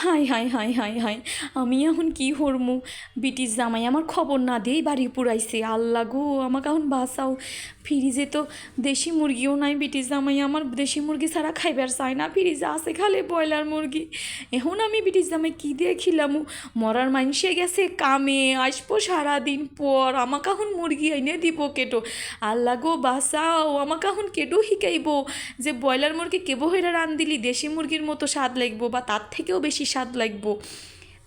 High high high high high, আমি এখন কি হরমু? বিটির জামাই আমার খবর না দিয়েই বাড়ি পুরাইছে। আল্লাহ গো, আমাকে এখন বাঁচাও। ফ্রিজে তো দেশি মুরগিও নাই। বিটির জামাই আমার দেশি মুরগি ছাড়া খাইবার চায় না। ফ্রিজে আছে খালি ব্রয়লার মুরগি। এখন আমি বিটির জামাই কী দিয়ে খিলামু? মরার মাইনসে গেছে কামে, আসবো সারাদিন পর, আমাকে এখন মুরগি এনে দিব কেটো। আল্লাহ গো বাঁচাও, আমাকে এখন কেটো শিকাইব যে ব্রয়লার মুরগি কেবো হইরা রান দিলি দেশি মুরগির মতো স্বাদ লাগবো বা তার থেকেও বেশি স্বাদ লাগবো।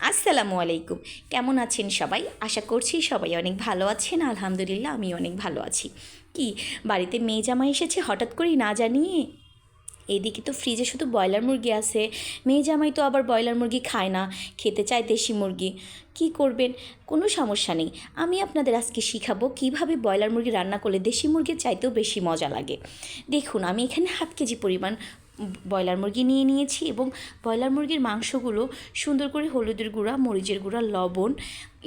আসসালামু আলাইকুম, কেমন আছেন সবাই? আশা করছি সবাই অনেক ভালো আছেন। আলহামদুলিল্লাহ আমি অনেক ভালো আছি। কি বাড়িতে মেয়ে জামাই এসেছে হঠাৎ করেই না জানিয়ে? এদিকে তো ফ্রিজে শুধু ব্রয়লার মুরগি আছে। মেয়ে জামাই তো আবার ব্রয়লার মুরগি খায় না, খেতে চায় দেশি মুরগি। কি করবেন? কোনো সমস্যা নেই, আমি আপনাদের আজকে শিখাবো কীভাবে ব্রয়লার মুরগি রান্না করলে দেশি মুরগির চাইতেও বেশি মজা লাগে। দেখুন, আমি এখানে 1/2 কেজি পরিমাণ ব্রয়লার মুরগি নিয়ে নিয়েছি এবং ব্রয়লার মুরগির মাংসগুলো সুন্দর করে হলুদের গুঁড়া, মরিচের গুঁড়া, লবণ,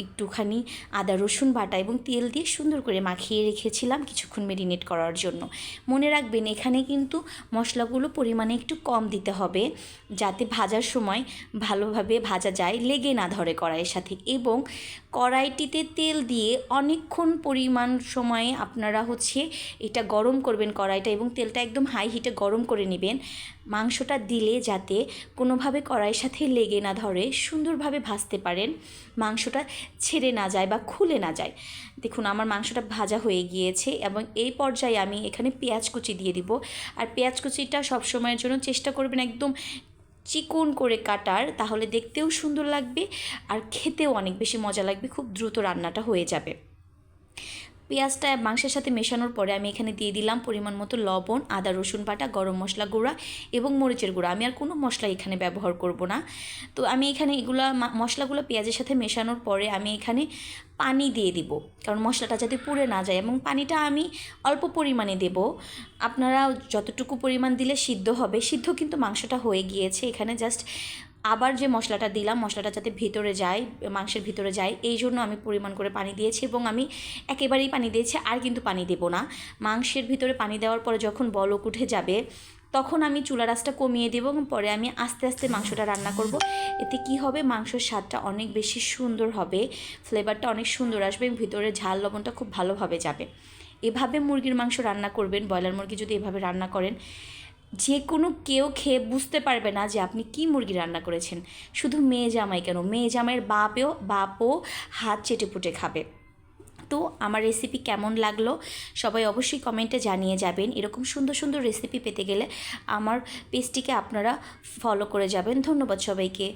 একটুখানি আদা রসুন বাটা এবং তেল দিয়ে সুন্দর করে মাখিয়ে রেখেছিলাম কিছুক্ষণ মেরিনেট করার জন্য। মনে রাখবেন, এখানে কিন্তু মশলাগুলো পরিমাণে একটু কম দিতে হবে, যাতে ভাজার সময় ভালোভাবে ভাজা যায়, লেগে না ধরে কড়াইয়ের সাথে। এবং কড়াইটিতে তেল দিয়ে অনেকক্ষণ পরিমাণ সময়ে আপনারা এটা গরম করবেন কড়াইটা, এবং তেলটা একদম হাই হিটে গরম করে নেবেন। মাংসটা দিলে যাতে কোনোভাবে কড়াইয়ের সাথে লেগে না ধরে, সুন্দরভাবে ভাজতে পারেন, মাংসটা ছেড়ে না যায় বা খুলে না যায়। দেখুন, আমার মাংসটা ভাজা হয়ে গিয়েছে এবং এই পর্যায়ে আমি এখানে পেঁয়াজ কুচি দিয়ে দিব। আর পেঁয়াজ কুচিটা সবসময়ের জন্য চেষ্টা করবেন একদম চিকন করে কাটার, তাহলে দেখতেও সুন্দর লাগবে আর খেতেও অনেক বেশি মজা লাগবে, খুব দ্রুত রান্নাটা হয়ে যাবে। পেঁয়াজটা মাংসের সাথে মেশানোর পরে আমি এখানে দিয়ে দিলাম পরিমাণ মতো লবণ, আদা রসুন বাটা, গরম মশলা গুঁড়া এবং মরিচের গুঁড়া। আমি আর কোনো মশলা এখানে ব্যবহার করব না। তো আমি এখানে মশলাগুলো পেঁয়াজের সাথে মেশানোর পরে আমি এখানে পানি দিয়ে দিব, কারণ মশলাটা যাতে পুড়ে না যায়, এবং পানিটা আমি অল্প পরিমাণে দেব। আপনারা যতটুকু পরিমাণ দিলে সিদ্ধ হবে, সিদ্ধ কিন্তু মাংসটা হয়ে গিয়েছে। এখানে জাস্ট আবার যে মশলাটা দিলাম, মশলাটা যাতে ভিতরে যায়, মাংসের ভিতরে যায়, এই জন্য আমি পরিমাণ করে পানি দিয়েছি এবং আমি একেবারেই পানি দিয়েছি, আর কিন্তু পানি দেব না। মাংসের ভিতরে পানি দেওয়ার পরে যখন বলক উঠে যাবে, তখন আমি চুলার আঁচটা কমিয়ে দেবো এবং পরে আমি আস্তে আস্তে মাংসটা রান্না করব। এতে কি হবে, মাংসের স্বাদটা অনেক বেশি সুন্দর হবে, ফ্লেভারটা অনেক সুন্দর আসবে এবং ভিতরে ঝাল লবণটা খুব ভালোভাবে যাবে। এভাবে মুরগির মাংস রান্না করবেন। ব্রয়লার মুরগি যদি এভাবে রান্না করেন, যে কোনো কেউ খেয়ে বুঝতে পারবে না যে আপনি কি মুরগি রান্না করেছেন। শুধু মেয়ে জামাই কেন, মেয়ে জামাইয়ের বাপও হাত চেটেপুটে খাবে। তো আমার রেসিপি কেমন লাগলো সবাই অবশ্যই কমেন্টে জানিয়ে যাবেন। এরকম সুন্দর সুন্দর রেসিপি পেতে গেলে আমার পেজটিকে আপনারা ফলো করে যাবেন। ধন্যবাদ সবাইকে।